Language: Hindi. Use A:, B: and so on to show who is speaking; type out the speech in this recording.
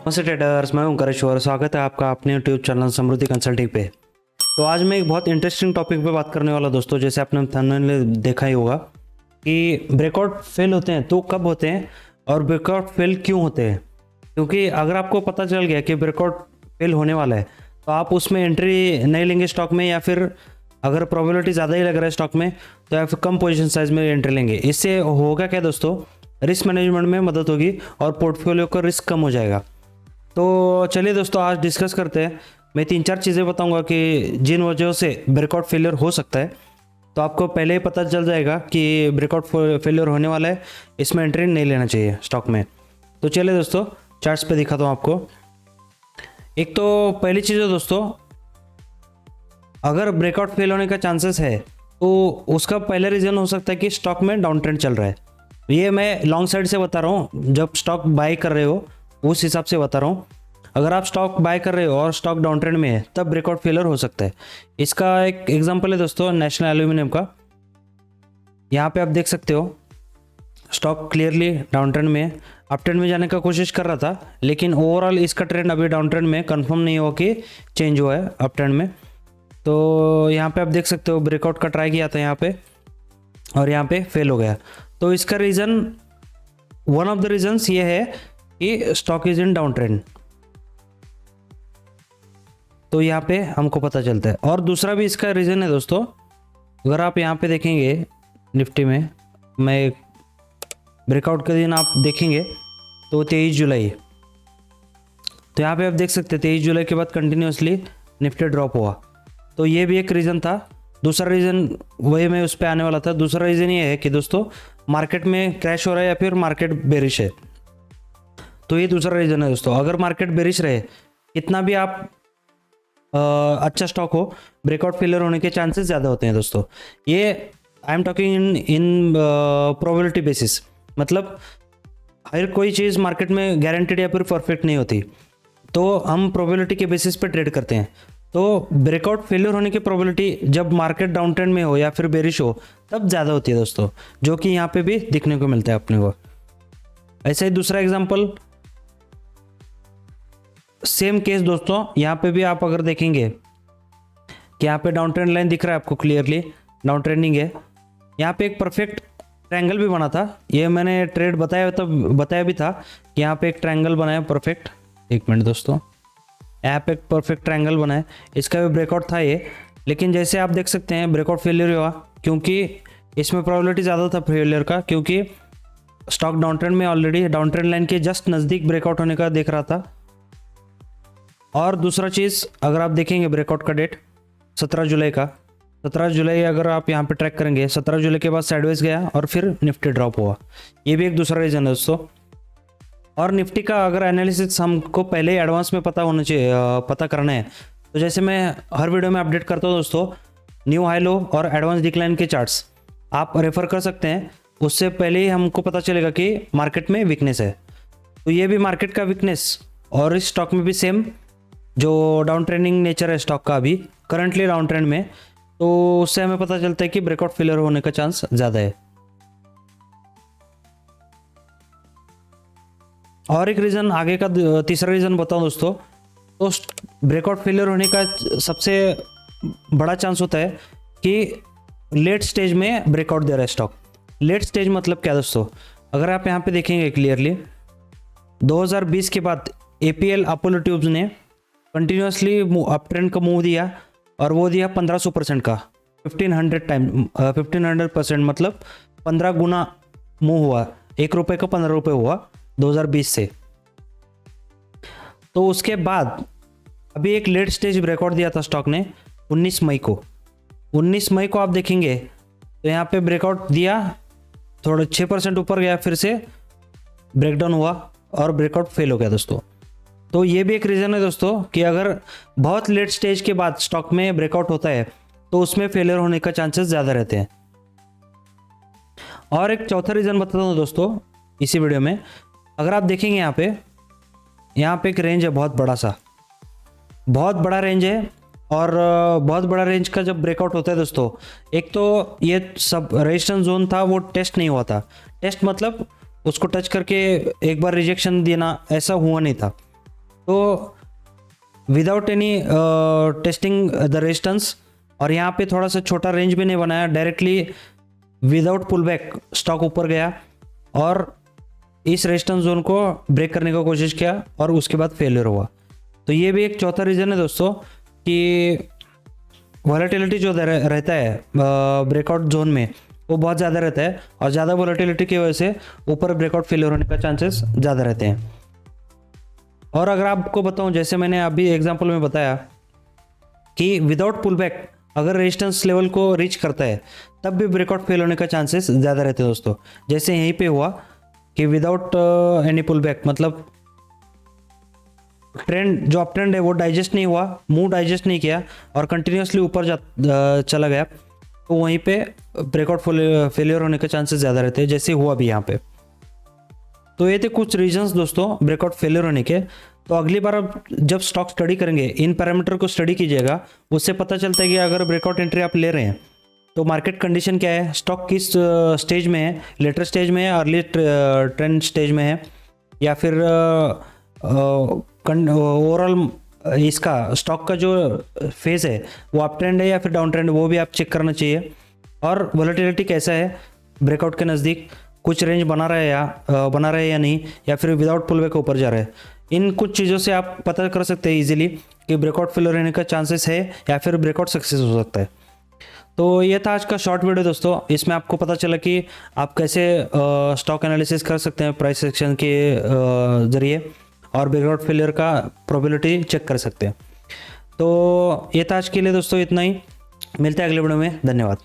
A: नमस्ते ट्रेडर्स, मैं हूं करेश्वर। स्वागत है आपका अपने यूट्यूब चैनल समृद्धि कंसल्टिंग पे। तो आज मैं एक बहुत इंटरेस्टिंग टॉपिक पे बात करने वाला दोस्तों। जैसे आपने थंबनेल में देखा ही होगा कि ब्रेकआउट फेल होते हैं तो कब होते हैं और ब्रेकआउट फेल क्यों होते हैं। क्योंकि अगर आपको पता चल गया कि ब्रेकआउट फेल होने वाला है तो आप उसमें एंट्री नहीं लेंगे स्टॉक में, या फिर अगर प्रोबेबिलिटी ज़्यादा ही लग रहा है स्टॉक में तो या फिर कम पोजीशन साइज में एंट्री लेंगे। इससे होगा क्या दोस्तों, रिस्क मैनेजमेंट में मदद होगी और पोर्टफोलियो का रिस्क कम हो जाएगा। तो चलिए दोस्तों, आज डिस्कस करते हैं। मैं 3-4 चीज़ें बताऊंगा कि जिन वजहों से ब्रेकआउट फेलियर हो सकता है, तो आपको पहले ही पता चल जाएगा कि ब्रेकआउट फेलियर होने वाला है, इसमें एंट्री नहीं लेना चाहिए स्टॉक में। तो चलिए दोस्तों, चार्ट्स पे दिखाता हूँ आपको। एक तो पहली चीज़ है दोस्तों, अगर ब्रेकआउट फेल होने का चांसेस है तो उसका पहला रीज़न हो सकता है कि स्टॉक में डाउन ट्रेंड चल रहा है। ये मैं लॉन्ग साइड से बता रहा हूँ, जब स्टॉक बाय कर रहे हो उस हिसाब से बता रहा हूँ। अगर आप स्टॉक बाय कर रहे हो और स्टॉक डाउन ट्रेंड में है तब ब्रेकआउट फेलियर हो सकता है। इसका एक एग्जांपल है दोस्तों नेशनल एल्यूमिनियम का। यहाँ पे आप देख सकते हो स्टॉक क्लियरली डाउन ट्रेंड में है, अप ट्रेंड में जाने का कोशिश कर रहा था, लेकिन ओवरऑल इसका ट्रेंड अभी डाउन ट्रेंड में कंफर्म नहीं हुआ कि चेंज हुआ है अप ट्रेंड में। तो यहाँ पे आप देख सकते हो ब्रेकआउट का ट्राई किया था यहाँ पे और यहाँ पे फेल हो गया। तो इसका reason, one of the reasons ये है कि stock is in down trend. तो यहाँ पे हमको पता चलता है। और दूसरा भी इसका रीज़न है दोस्तों, अगर आप यहाँ पे देखेंगे निफ्टी में, मैं ब्रेकआउट के दिन आप देखेंगे तो 23 जुलाई, तो यहाँ पे आप देख सकते हैं 23 जुलाई के बाद कंटिन्यूसली निफ्टी ड्रॉप हुआ। तो ये भी एक रीज़न था। दूसरा रीज़न वही मैं उस पर आने वाला था। दूसरा रीज़न ये है कि दोस्तों मार्केट में क्रैश हो रहा है या फिर मार्केट बेरिश है। तो ये दूसरा रीज़न है दोस्तों। अगर मार्केट बेरिश रहे, कितना भी आप अच्छा स्टॉक हो, ब्रेकआउट फेलियर होने के चांसेस ज़्यादा होते हैं दोस्तों। ये I am talking in probability basis, मतलब हर कोई चीज़ मार्केट में गारंटेड या फिर परफेक्ट नहीं होती, तो हम प्रोबेबिलिटी के बेसिस पे ट्रेड करते हैं। तो ब्रेकआउट फेलियर होने की प्रोबेबिलिटी जब मार्केट डाउन ट्रेंड में हो या फिर बेरिश हो तब ज़्यादा होती है दोस्तों, जो कि यहाँ पे भी दिखने को मिलता है अपने को। ऐसा ही दूसरा एग्जाम्पल, सेम केस दोस्तों, यहाँ पे भी आप अगर देखेंगे कि यहाँ पे डाउन ट्रेंड लाइन दिख रहा है आपको क्लियरली, डाउन ट्रेंडिंग है। यहाँ पे एक परफेक्ट ट्रायंगल भी बना था, ये मैंने ट्रेड बताया भी था कि यहाँ पे एक ट्रायंगल बना है परफेक्ट। एक मिनट दोस्तों, यहाँ पे एक परफेक्ट ट्रायंगल बना है, इसका भी ब्रेकआउट था ये, लेकिन जैसे आप देख सकते हैं ब्रेकआउट फेलियर हुआ, क्योंकि इसमें प्रोबेबिलिटी ज़्यादा था फेलियर का, क्योंकि स्टॉक डाउन ट्रेंड में ऑलरेडी डाउन ट्रेंड लाइन के जस्ट नज़दीक ब्रेकआउट होने का देख रहा था। और दूसरा चीज़, अगर आप देखेंगे ब्रेकआउट का डेट 17 जुलाई का, 17 जुलाई अगर आप यहाँ पे ट्रैक करेंगे, 17 जुलाई के बाद साइडवेज गया और फिर निफ्टी ड्रॉप हुआ। ये भी एक दूसरा रीज़न है दोस्तों। और निफ्टी का अगर एनालिसिस हमको पहले ही एडवांस में पता होना चाहिए, पता करना है, तो जैसे मैं हर वीडियो में अपडेट करता हूँ दोस्तों, न्यू हाई लो और एडवांस डिक्लाइन के चार्ट्स आप रेफर कर सकते हैं। उससे पहले ही हमको पता चलेगा कि मार्केट में वीकनेस है। तो ये भी मार्केट का वीकनेस और इस स्टॉक में भी सेम, जो डाउन ट्रेंडिंग नेचर है स्टॉक का अभी करंटली डाउन ट्रेंड में, तो उससे हमें पता चलता है कि ब्रेकआउट फेलियर होने का चांस ज़्यादा है। और एक रीज़न आगे का, तीसरा रीज़न बताऊं दोस्तों, तो ब्रेकआउट फेलियर होने का सबसे बड़ा चांस होता है कि लेट स्टेज में ब्रेकआउट दे रहा है स्टॉक। लेट स्टेज मतलब क्या दोस्तों, अगर आप यहाँ पे देखेंगे क्लियरली 2020 के बाद APL अपोलो ट्यूब्स ने कंटिन्यूसली अप ट्रेंड का मूव दिया, और वो दिया 1500% का, 1500% मतलब 15 गुना मूव हुआ, 1 रुपये का 15 रुपये हुआ 2020 से। तो उसके बाद अभी एक लेट स्टेज ब्रेकआउट दिया था स्टॉक ने 19 मई को। 19 मई को आप देखेंगे तो यहाँ पे ब्रेकआउट दिया, थोड़ा 6% ऊपर गया, फिर से ब्रेकडाउन हुआ और ब्रेकआउट फेल हो गया दोस्तों। तो ये भी एक रीज़न है दोस्तों कि अगर बहुत लेट स्टेज के बाद स्टॉक में ब्रेकआउट होता है तो उसमें फेलियर होने का चांसेस ज़्यादा रहते हैं। और एक चौथा रीज़न बताता हूँ दोस्तों इसी वीडियो में। अगर आप देखेंगे यहाँ पे एक रेंज है, बहुत बड़ा रेंज है, और बहुत बड़ा रेंज का जब ब्रेकआउट होता है दोस्तों, एक तो ये सब रेजिस्टेंस जोन था वो टेस्ट नहीं हुआ था। टेस्ट मतलब उसको टच करके एक बार रिजेक्शन देना, ऐसा हुआ नहीं था। तो without any testing the resistance, और यहाँ पे थोड़ा सा छोटा रेंज भी नहीं बनाया, directly without pull back stock ऊपर गया और इस रेजिस्टेंस जोन को ब्रेक करने की कोशिश किया और उसके बाद फेलियर हुआ। तो ये भी एक चौथा रीज़न है दोस्तों कि वॉलेटिलिटी जो रहता है ब्रेकआउट जोन में वो बहुत ज़्यादा रहता है, और ज़्यादा वॉलेटिलिटी की वजह से ऊपर ब्रेकआउट फेलियर होने का चांसेस ज़्यादा रहते हैं। और अगर आपको बताऊं, जैसे मैंने अभी एग्जांपल में बताया कि विदाउट पुल बैक अगर रेजिस्टेंस लेवल को रीच करता है तब भी ब्रेकआउट फेल होने का चांसेस ज़्यादा रहते हैं दोस्तों। जैसे यहीं पे हुआ कि विदाउट एनी पुल बैक, मतलब ट्रेंड जो अप ट्रेंड है वो डाइजेस्ट नहीं हुआ, मूव डाइजेस्ट नहीं किया और कंटिन्यूसली ऊपर चला गया, तो वहीं पे ब्रेकआउट फेलियर होने के चांसेस ज़्यादा रहते हैं, जैसे हुआ भी यहाँ पे। तो ये थे कुछ रीजंस दोस्तों ब्रेकआउट फेलियर होने के। तो अगली बार आप जब स्टॉक स्टडी करेंगे इन पैरामीटर को स्टडी कीजिएगा, उससे पता चलता है कि अगर ब्रेकआउट एंट्री आप ले रहे हैं तो मार्केट कंडीशन क्या है, स्टॉक किस स्टेज में है, लेटर स्टेज में है, अर्ली ट्रेंड स्टेज में है, या फिर ओवरऑल इसका स्टॉक का जो फेज है वो अप ट्रेंड है या फिर डाउन ट्रेंड, वो भी आप चेक करना चाहिए। और वॉलेटिलिटी कैसा है ब्रेकआउट के नज़दीक, कुछ रेंज बना रहा है या नहीं, या फिर विदाउट पुल बैक ऊपर जा रहा है। इन कुछ चीज़ों से आप पता कर सकते हैं इजीली कि ब्रेकआउट फेलियर होने का चांसेस है या फिर ब्रेकआउट सक्सेस हो सकता है। तो ये था आज का शॉर्ट वीडियो दोस्तों। इसमें आपको पता चला कि आप कैसे स्टॉक एनालिसिस कर सकते हैं प्राइस सेक्शन के ज़रिए, और ब्रेकआउट फेलियर का प्रोबेबिलिटी चेक कर सकते हैं। तो ये था आज के लिए दोस्तों इतना ही, मिलते हैं अगले वीडियो में, धन्यवाद।